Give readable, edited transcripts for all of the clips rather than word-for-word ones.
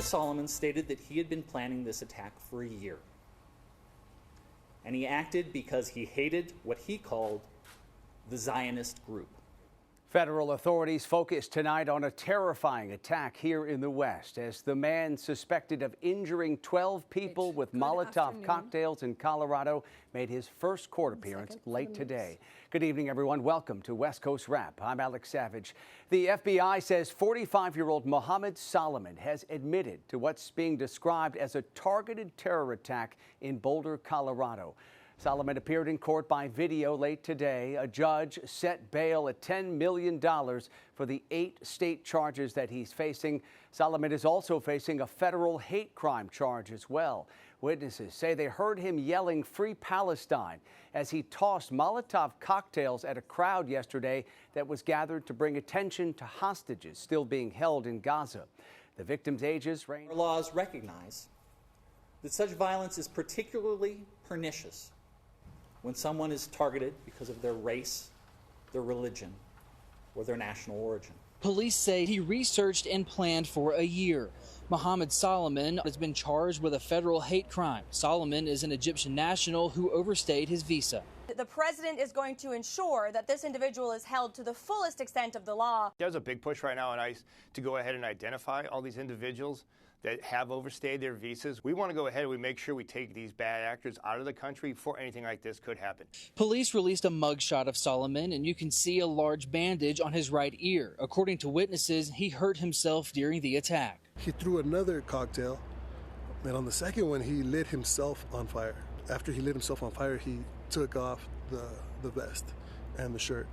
Officer Solomon stated that he had been planning this attack for a year. And he acted because he hated what he called the Zionist group. Federal authorities focused tonight on a terrifying attack here in the West as the man suspected of injuring 12 people with Molotov cocktails in Colorado made his first court appearance late today. Good evening, everyone. Welcome to West Coast Wrap. I'm Alex Savage. The FBI says 45-year-old Mohammed Solomon has admitted to what's being described as a targeted terror attack in Boulder, Colorado. Solomon appeared in court by video late today. A judge set bail at $10 million for the 8 state charges that he's facing. Solomon is also facing a federal hate crime charge as well. Witnesses say they heard him yelling "Free Palestine" as he tossed Molotov cocktails at a crowd yesterday that was gathered to bring attention to hostages still being held in Gaza. The victims' ages range. Our laws recognize that such violence is particularly pernicious when someone is targeted because of their race, their religion, or their national origin. Police say he researched and planned for a year. Mohammed Solomon has been charged with a federal hate crime. Solomon is an Egyptian national who overstayed his visa. The president is going to ensure that this individual is held to the fullest extent of the law. There's a big push right now on ICE to go ahead and identify all these individuals that have overstayed their visas. We want to go ahead and we make sure we take these bad actors out of the country before anything like this could happen. Police released a mugshot of Solomon, and you can see a large bandage on his right ear. According to witnesses, he hurt himself during the attack. He threw another cocktail, and on the second one, he lit himself on fire. After he lit himself on fire, he took off the vest and the shirt,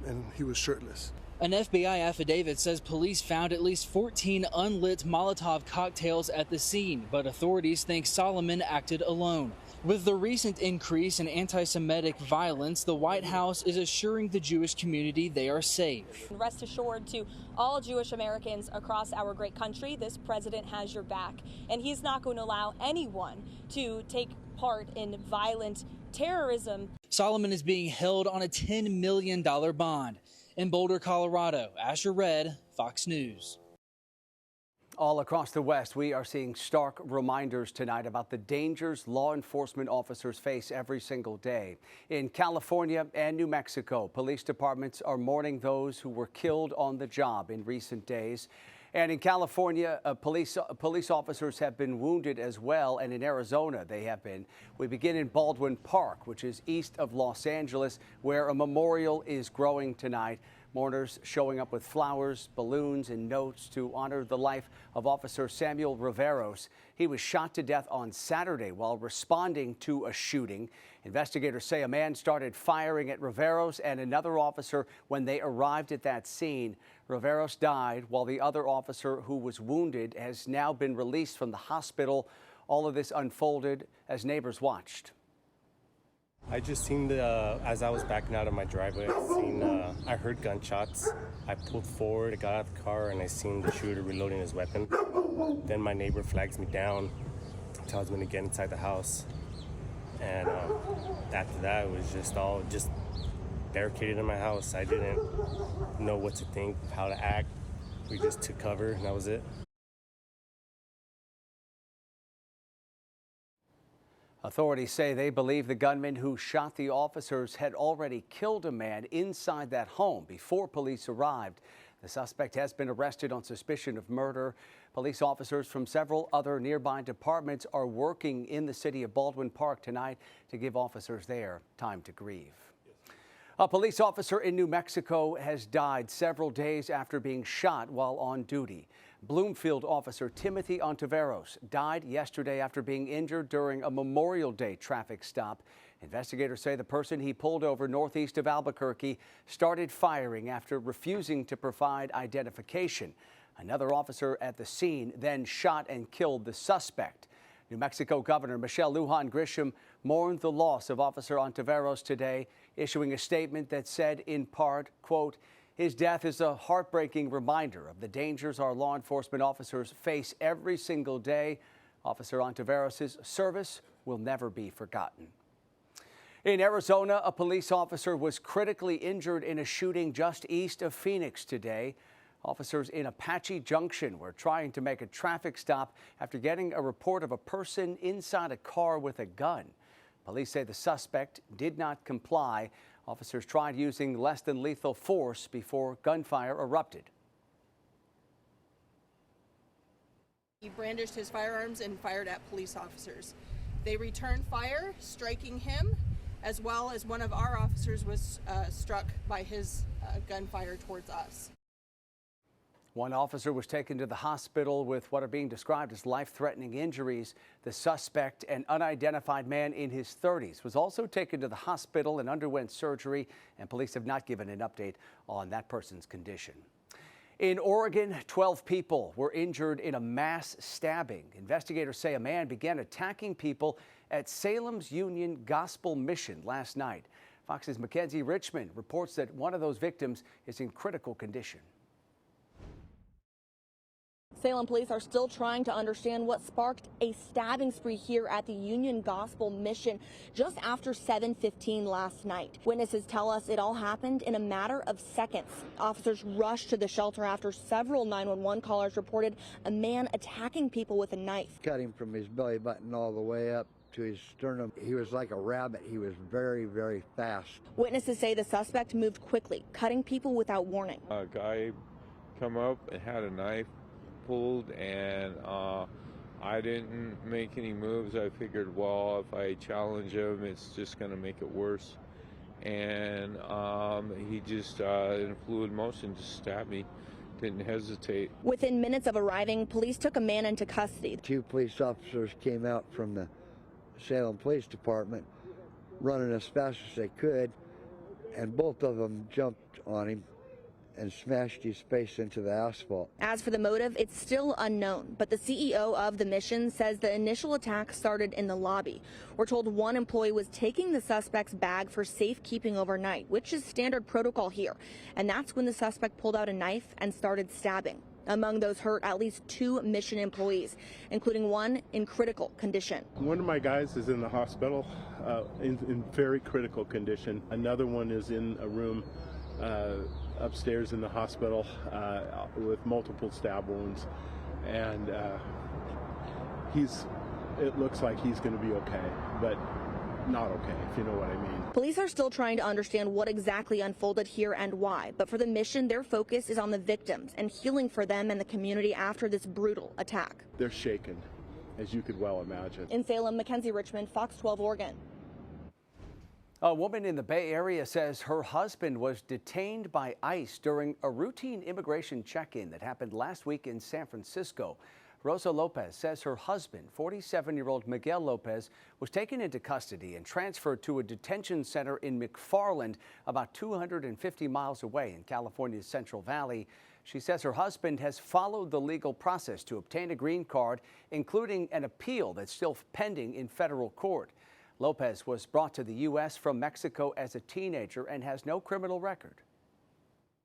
and he was shirtless. An FBI affidavit says police found at least 14 unlit Molotov cocktails at the scene, but authorities think Solomon acted alone. With the recent increase in anti-Semitic violence, the White House is assuring the Jewish community they are safe. Rest assured to all Jewish Americans across our great country, this president has your back, and he's not going to allow anyone to take part in violent terrorism. Solomon is being held on a $10 million bond. In Boulder, Colorado, Asher Red, Fox News. All across the West, we are seeing stark reminders tonight about the dangers law enforcement officers face every single day. In California and New Mexico, police departments are mourning those who were killed on the job in recent days. And in California, police officers have been wounded as well, and in Arizona they have been. We begin in Baldwin Park, which is east of Los Angeles, where a memorial is growing tonight. Mourners showing up with flowers, balloons, and notes to honor the life of Officer Samuel Riveros. He was shot to death on Saturday while responding to a shooting. Investigators say a man started firing at Riveros and another officer when they arrived at that scene. Riveros died while the other officer who was wounded has now been released from the hospital. All of this unfolded as neighbors watched. I just seen as I was backing out of my driveway, I heard gunshots. I pulled forward, I got out of the car, and I seen the shooter reloading his weapon. Then my neighbor flags me down, tells me to get inside the house. And after that, it was just barricaded in my house. I didn't know what to think, how to act. We just took cover, and that was it. Authorities say they believe the gunman who shot the officers had already killed a man inside that home before police arrived. The suspect has been arrested on suspicion of murder. Police officers from several other nearby departments are working in the city of Baldwin Park tonight to give officers there time to grieve. A police officer in New Mexico has died several days after being shot while on duty. Bloomfield officer Timothy Ontiveros died yesterday after being injured during a Memorial Day traffic stop. Investigators say the person he pulled over northeast of Albuquerque started firing after refusing to provide identification. Another officer at the scene then shot and killed the suspect. New Mexico Governor Michelle Lujan Grisham mourned the loss of Officer Ontiveros today, issuing a statement that said in part, quote, "His death is a heartbreaking reminder of the dangers our law enforcement officers face every single day. Officer Ontiveros' service will never be forgotten." In Arizona, a police officer was critically injured in a shooting just east of Phoenix today. Officers in Apache Junction were trying to make a traffic stop after getting a report of a person inside a car with a gun. Police say the suspect did not comply. Officers tried using less than lethal force before gunfire erupted. He brandished his firearms and fired at police officers. They returned fire, striking him, as well as one of our officers was struck by his gunfire towards us. One officer was taken to the hospital with what are being described as life-threatening injuries. The suspect, an unidentified man in his 30s, was also taken to the hospital and underwent surgery, and police have not given an update on that person's condition. In Oregon, 12 people were injured in a mass stabbing. Investigators say a man began attacking people at Salem's Union Gospel Mission last night. Fox's Mackenzie Richmond reports that one of those victims is in critical condition. Salem police are still trying to understand what sparked a stabbing spree here at the Union Gospel Mission just after 7:15 last night. Witnesses tell us it all happened in a matter of seconds. Officers rushed to the shelter after several 911 callers reported a man attacking people with a knife. Cut him from his belly button all the way up to his sternum. He was like a rabbit. He was very, very fast. Witnesses say the suspect moved quickly, cutting people without warning. A guy come up and had a knife pulled, and I didn't make any moves. I figured, well, if I challenge him, it's just going to make it worse. And he just, in fluid motion, just stabbed me. Didn't hesitate. Within minutes of arriving, police took a man into custody. 2 police officers came out from the Salem Police Department running as fast as they could, and both of them jumped on him and smashed his face into the asphalt. As for the motive, it's still unknown, but the CEO of the mission says the initial attack started in the lobby. We're told one employee was taking the suspect's bag for safekeeping overnight, which is standard protocol here. And that's when the suspect pulled out a knife and started stabbing. Among those hurt, at least 2 mission employees, including one in critical condition. One of my guys is in the hospital in very critical condition. Another one is in a room upstairs in the hospital with multiple stab wounds, and it looks like he's going to be okay, but not okay, if you know what I mean. Police are still trying to understand what exactly unfolded here and why, but for the mission, their focus is on the victims and healing for them and the community after this brutal attack. They're shaken, as you could well imagine. In Salem, Mackenzie Richmond, Fox 12 Oregon. A woman in the Bay Area says her husband was detained by ICE during a routine immigration check-in that happened last week in San Francisco. Rosa Lopez says her husband, 47-year-old Miguel Lopez, was taken into custody and transferred to a detention center in McFarland, about 250 miles away in California's Central Valley. She says her husband has followed the legal process to obtain a green card, including an appeal that's still pending in federal court. Lopez was brought to the U.S. from Mexico as a teenager and has no criminal record.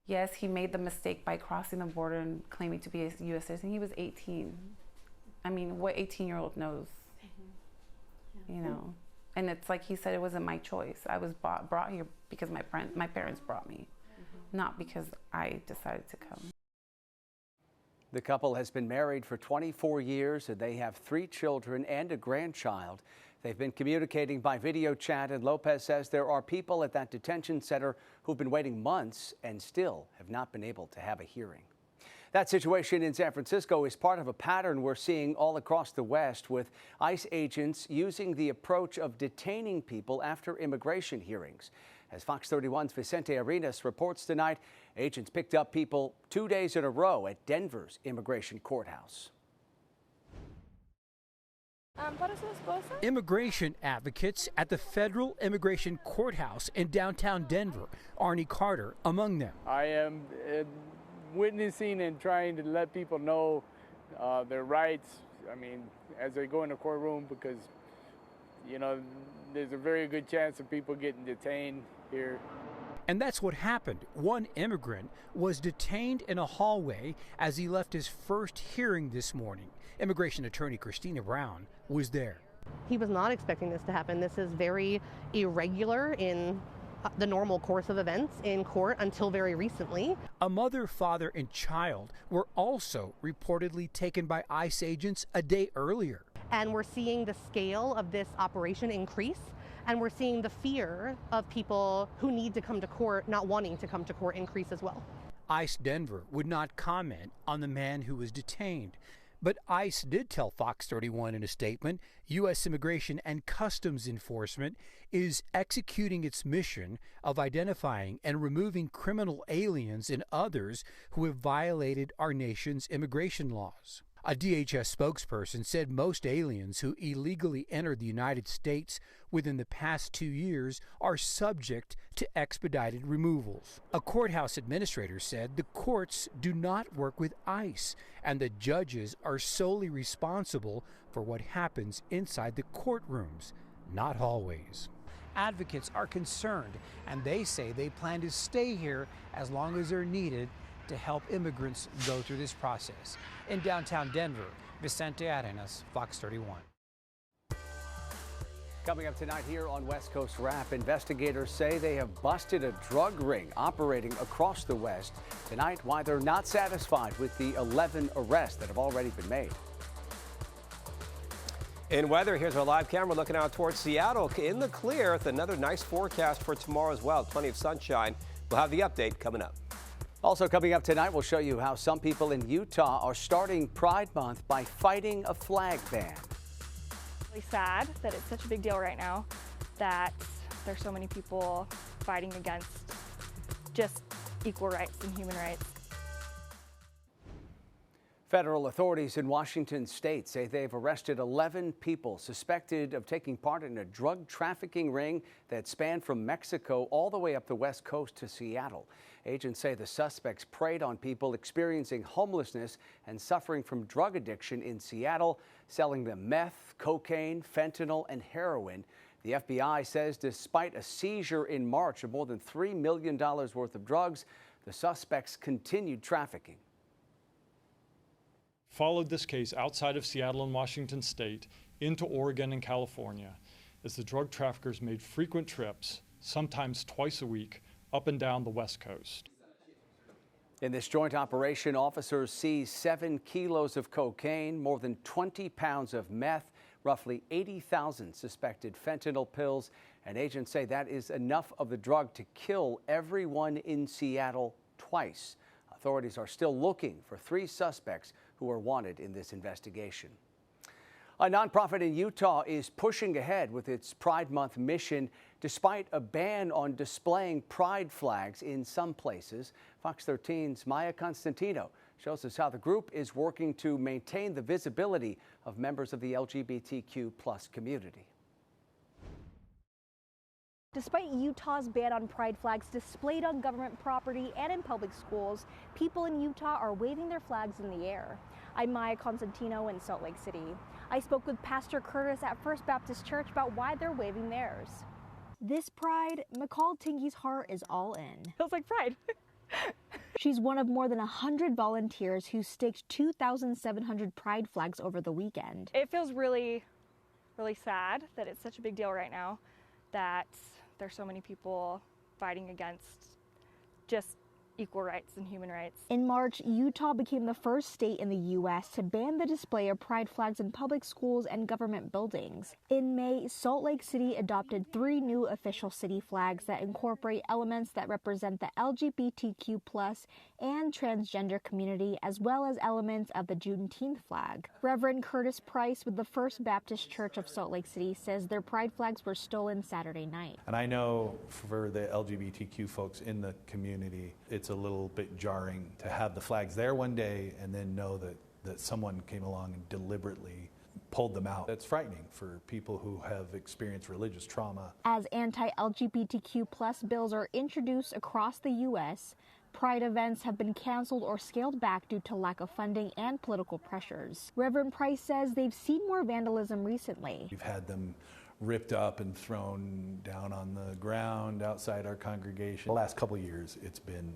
Yes, he made the mistake by crossing the border and claiming to be a U.S. citizen. He was 18. I mean, what 18-year-old knows? You know, and it's like he said, it wasn't my choice. I was brought here because my parents brought me, not because I decided to come. The couple has been married for 24 years and they have 3 children and a grandchild. They've been communicating by video chat, and Lopez says there are people at that detention center who've been waiting months and still have not been able to have a hearing. That situation in San Francisco is part of a pattern we're seeing all across the West, with ICE agents using the approach of detaining people after immigration hearings. As Fox 31's Vicente Arenas reports tonight, agents picked up people 2 days in a row at Denver's immigration courthouse. Immigration advocates at the Federal Immigration Courthouse in downtown Denver, Arnie Carter among them. I am witnessing and trying to let people know their rights, I mean, as they go in the courtroom, because, you know, there's a very good chance of people getting detained here. And that's what happened. One immigrant was detained in a hallway as he left his first hearing this morning. Immigration attorney Christina Brown was there. He was not expecting this to happen. This is very irregular in the normal course of events in court until very recently. A mother, father, and child were also reportedly taken by ICE agents a day earlier. And we're seeing the scale of this operation increase, and we're seeing the fear of people who need to come to court not wanting to come to court increase as well. ICE Denver would not comment on the man who was detained. But ICE did tell Fox 31 in a statement, U.S. Immigration and Customs Enforcement is executing its mission of identifying and removing criminal aliens and others who have violated our nation's immigration laws. A DHS spokesperson said most aliens who illegally entered the United States within the past 2 years are subject to expedited removals. A courthouse administrator said the courts do not work with ICE, and the judges are solely responsible for what happens inside the courtrooms, not hallways. Advocates are concerned, and they say they plan to stay here as long as they're needed to help immigrants go through this process. In downtown Denver, Vicente Arenas, Fox 31. Coming up tonight here on West Coast Wrap, investigators say they have busted a drug ring operating across the West. Tonight, why they're not satisfied with the 11 arrests that have already been made. In weather, here's our live camera looking out towards Seattle in the clear with another nice forecast for tomorrow as well. Plenty of sunshine. We'll have the update coming up. Also coming up tonight, we'll show you how some people in Utah are starting Pride Month by fighting a flag ban. Really sad that it's such a big deal right now that there's so many people fighting against just equal rights and human rights. Federal authorities in Washington state say they've arrested 11 people suspected of taking part in a drug trafficking ring that spanned from Mexico all the way up the West Coast to Seattle. Agents say the suspects preyed on people experiencing homelessness and suffering from drug addiction in Seattle, selling them meth, cocaine, fentanyl, and heroin. The FBI says despite a seizure in March of more than $3 million worth of drugs, the suspects continued trafficking. Followed this case outside of Seattle and Washington state into Oregon and California as the drug traffickers made frequent trips, sometimes twice a week, up and down the West Coast. In this joint operation, officers seized 7 kilos of cocaine, more than 20 pounds of meth, roughly 80,000 suspected fentanyl pills, and agents say that is enough of the drug to kill everyone in Seattle twice. Authorities are still looking for 3 suspects who are wanted in this investigation. A nonprofit in Utah is pushing ahead with its Pride Month mission despite a ban on displaying pride flags in some places. Fox 13's Maya Constantino shows us how the group is working to maintain the visibility of members of the LGBTQ+ community. Despite Utah's ban on pride flags displayed on government property and in public schools, people in Utah are waving their flags in the air. I'm Maya Constantino in Salt Lake City. I spoke with Pastor Curtis at First Baptist Church about why they're waving theirs. This pride, McCall Tingy's heart is all in. Feels like pride. She's one of more than 100 volunteers who staked 2,700 pride flags over the weekend. It feels really, really sad that it's such a big deal right now that there's so many people fighting against just equal rights and human rights. In March, Utah became the first state in the U.S. to ban the display of pride flags in public schools and government buildings. In May, Salt Lake City adopted 3 new official city flags that incorporate elements that represent the LGBTQ+ and transgender community, as well as elements of the Juneteenth flag. Reverend Curtis Price with the First Baptist Church of Salt Lake City says their pride flags were stolen Saturday night. And I know for the LGBTQ folks in the community, it's a little bit jarring to have the flags there one day and then know that someone came along and deliberately pulled them out. That's frightening for people who have experienced religious trauma. As anti-LGBTQ+ bills are introduced across the U.S., pride events have been canceled or scaled back due to lack of funding and political pressures. Reverend Price says they've seen more vandalism recently. We've had them ripped up and thrown down on the ground outside our congregation. The last couple of years, it's been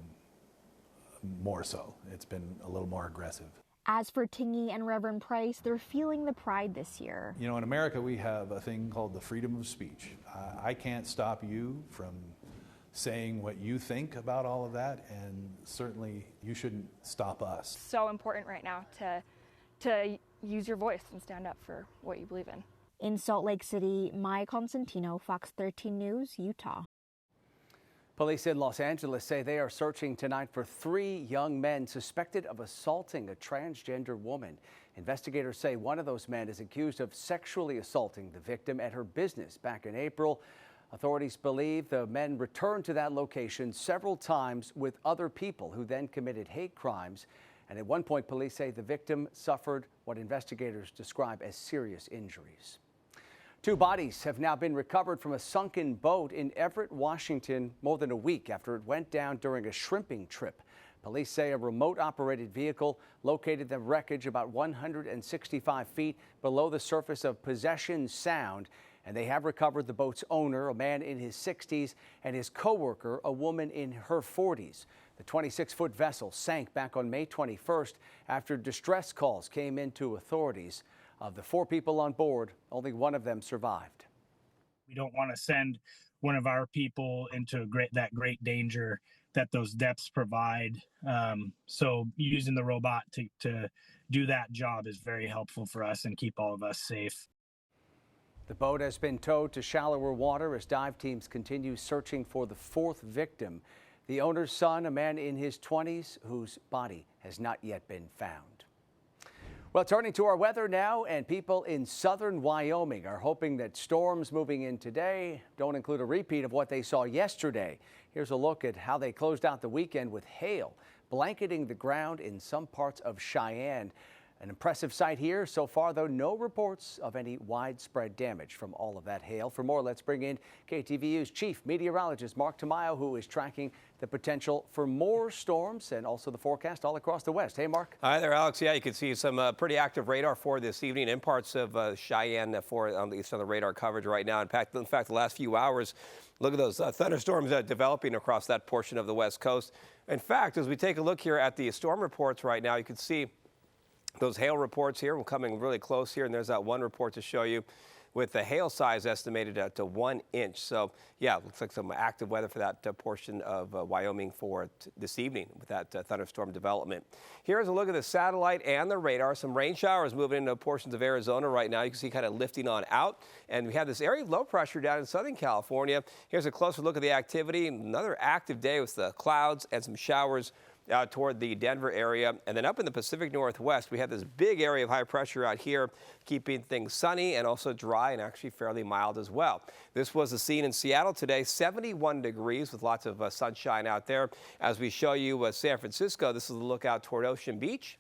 more so. It's been a little more aggressive. As for Tingy and Reverend Price, they're feeling the pride this year. You know, in America, we have a thing called the freedom of speech. I can't stop you from saying what you think about all of that, and certainly you shouldn't stop us. So important right now to use your voice and stand up for what you believe in. In Salt Lake City, Maya Constantino, Fox 13 News, Utah. Police in Los Angeles say they are searching tonight for 3 young men suspected of assaulting a transgender woman. Investigators say one of those men is accused of sexually assaulting the victim at her business back in April. Authorities believe the men returned to that location several times with other people who then committed hate crimes. And at one point, police say the victim suffered what investigators describe as serious injuries. 2 bodies have now been recovered from a sunken boat in Everett, Washington, more than a week after it went down during a shrimping trip. Police say a remote-operated vehicle located the wreckage about 165 feet below the surface of Possession Sound, and they have recovered the boat's owner, a man in his 60s, and his co-worker, a woman in her 40s. The 26-foot vessel sank back on May 21st after distress calls came in to authorities. Of the 4 people on board, only one of them survived. We don't want to send one of our people into that great danger that those depths provide. So using the robot to do that job is very helpful for us and keep all of us safe. The boat has been towed to shallower water as dive teams continue searching for the 4th victim. The owner's son, a man in his 20s, whose body has not yet been found. Well, turning to our weather now, and people in southern Wyoming are hoping that storms moving in today don't include a repeat of what they saw yesterday. Here's a look at how they closed out the weekend with hail blanketing the ground in some parts of Cheyenne. An impressive sight here. So far, though, no reports of any widespread damage from all of that hail. For more, let's bring in KTVU's chief meteorologist, Mark Tamayo, who is tracking the potential for more storms and also the forecast all across the West. Hey, Mark. Hi there, Alex. Yeah, you can see some pretty active radar for this evening in parts of Cheyenne for at least on the radar coverage right now. In fact, the last few hours, look at those thunderstorms developing across that portion of the West Coast. In fact, as we take a look here at the storm reports right now, you can see those hail reports here. We're coming really close here, and there's that one report to show you with the hail size estimated at 1 inch. So, yeah, looks like some active weather for that portion of Wyoming for this evening with that thunderstorm development. Here's a look at the satellite and the radar. Some rain showers moving into portions of Arizona right now. You can see kind of lifting on out. And we have this area of low pressure down in Southern California. Here's a closer look at the activity. Another active day with the clouds and some showers out toward the Denver area. And then up in the Pacific Northwest, we have this big area of high pressure out here, keeping things sunny and also dry and actually fairly mild as well. This was the scene in Seattle today, 71 degrees with lots of sunshine out there. As we show you San Francisco, this is the look out toward Ocean Beach.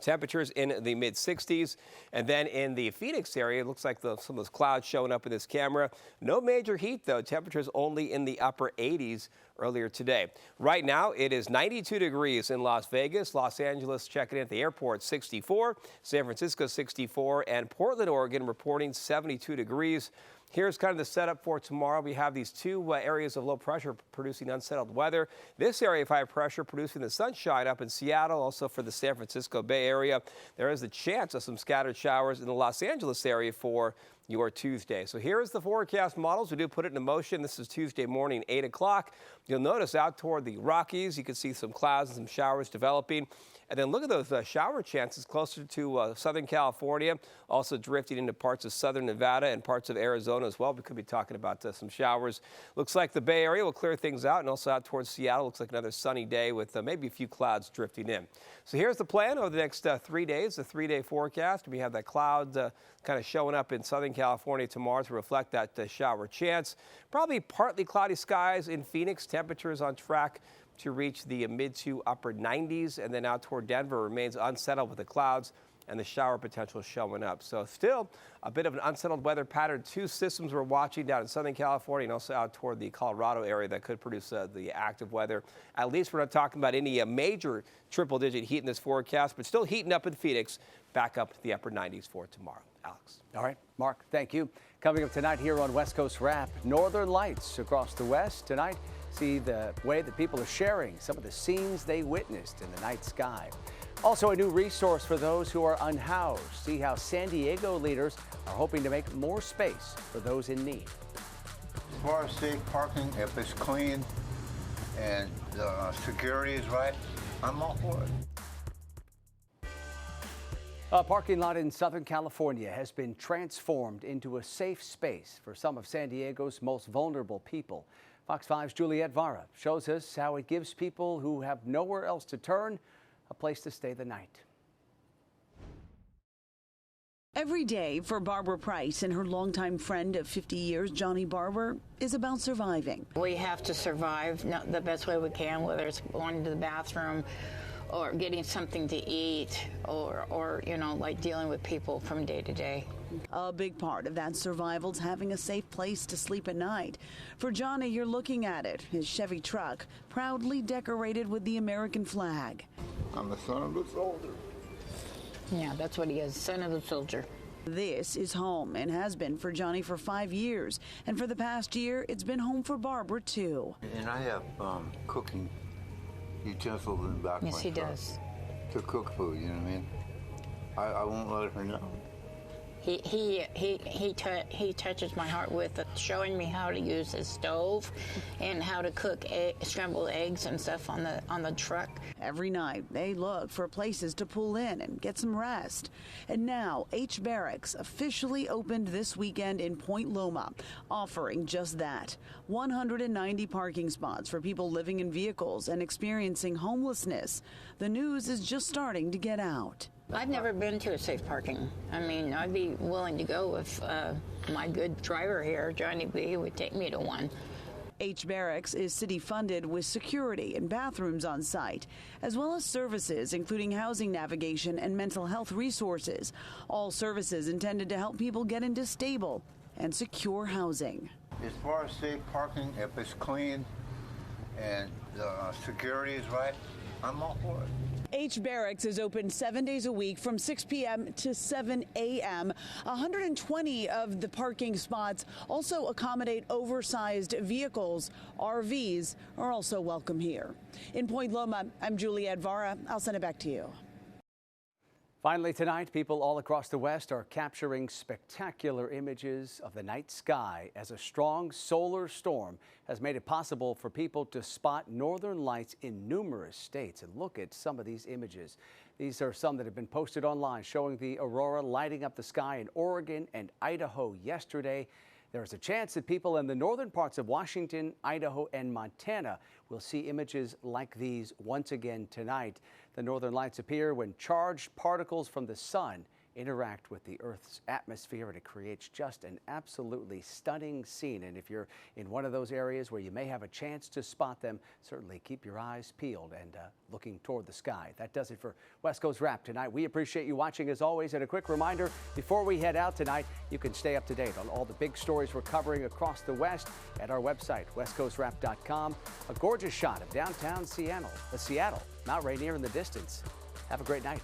Temperatures in the mid 60s. And then in the Phoenix area, it looks like some of those clouds showing up in this camera. No major heat, though. Temperatures only in the upper 80s earlier today. Right now, it is 92 degrees in Las Vegas. Los Angeles checking in at the airport, 64. San Francisco, 64. And Portland, Oregon, reporting 72 degrees. Here's kind of the setup for tomorrow. We have these 2 areas of low pressure producing unsettled weather. This area of high pressure producing the sunshine up in Seattle, also for the San Francisco Bay Area. There is a chance of some scattered showers in the Los Angeles area for your Tuesday. So here is the forecast models. We do put it into motion. This is Tuesday morning, 8 o'clock. You'll notice out toward the Rockies, you can see some clouds and some showers developing. And then look at those shower chances closer to Southern California, also drifting into parts of southern Nevada and parts of Arizona as well. We could be talking about some showers. Looks like the Bay Area will clear things out, and also out towards Seattle. Looks like another sunny day with maybe a few clouds drifting in. So here's the plan over the next 3 days, the 3-day forecast. We have that cloud kind of showing up in Southern California tomorrow to reflect that shower chance. Probably partly cloudy skies in Phoenix. Temperatures on track to reach the mid to upper 90s, and then out toward Denver remains unsettled with the clouds and the shower potential showing up. So still a bit of an unsettled weather pattern. 2 systems we're watching down in Southern California and also out toward the Colorado area that could produce the active weather. At least we're not talking about any major triple-digit heat in this forecast, but still heating up in Phoenix, back up to the upper 90s for tomorrow. Alex. All right, Mark, thank you. Coming up tonight here on West Coast Wrap, northern lights across the West. Tonight, see the way that people are sharing some of the scenes they witnessed in the night sky. Also, a new resource for those who are unhoused. See how San Diego leaders are hoping to make more space for those in need. far as safe parking, if it's clean and the security is right, I'm all for it. A parking lot in Southern California has been transformed into a safe space for some of San Diego's most vulnerable people. Fox 5's Juliette Vara shows us how it gives people who have nowhere else to turn a place to stay the night. Every day for Barbara Price and her longtime friend of 50 years, Johnny Barber, is about surviving. We have to survive the best way we can, whether it's going to the bathroom or getting something to eat or you know, like dealing with people from day to day. A big part of that survival's having a safe place to sleep at night. For Johnny, you're looking at it, his Chevy truck, proudly decorated with the American flag. I'm the son of the soldier. Yeah, that's what he is, son of the soldier. This is home and has been for Johnny for 5 years. And for the past year, it's been home for Barbara, too. And I have cooking utensils in the back of my Yes, he truck does. to cook food, you know what I mean? I won't let her know. He touches my heart with showing me how to use his stove and how to cook scrambled eggs and stuff on the truck. Every night, they look for places to pull in and get some rest. And now, H Barracks officially opened this weekend in Point Loma, offering just that. 190 parking spots for people living in vehicles and experiencing homelessness. The news is just starting to get out. I've never been to a safe parking. I mean, I'd be willing to go if my good driver here, Johnny B, would take me to one. H Barracks is city funded with security and bathrooms on site, as well as services including housing navigation and mental health resources. All services intended to help people get into stable and secure housing. As far as safe parking, if it's clean and the security is right, I'm all for it. H Barracks is open 7 days a week from 6 p.m. to 7 a.m. 120 of the parking spots also accommodate oversized vehicles. RVs are also welcome here. In Point Loma, I'm Juliette Vara. I'll send it back to you. Finally tonight, people all across the West are capturing spectacular images of the night sky as a strong solar storm has made it possible for people to spot northern lights in numerous states. And look at some of these images. These are some that have been posted online showing the aurora lighting up the sky in Oregon and Idaho yesterday. There is a chance that people in the northern parts of Washington, Idaho, and Montana will see images like these once again tonight. The northern lights appear when charged particles from the sun interact with the Earth's atmosphere, and it creates just an absolutely stunning scene. And if you're in one of those areas where you may have a chance to spot them, certainly keep your eyes peeled and looking toward the sky. That does it for West Coast Wrap tonight. We appreciate you watching as always. And a quick reminder, before we head out tonight, you can stay up to date on all the big stories we're covering across the West at our website, westcoastwrap.com. A gorgeous shot of downtown Seattle, Mount Rainier in the distance. Have a great night.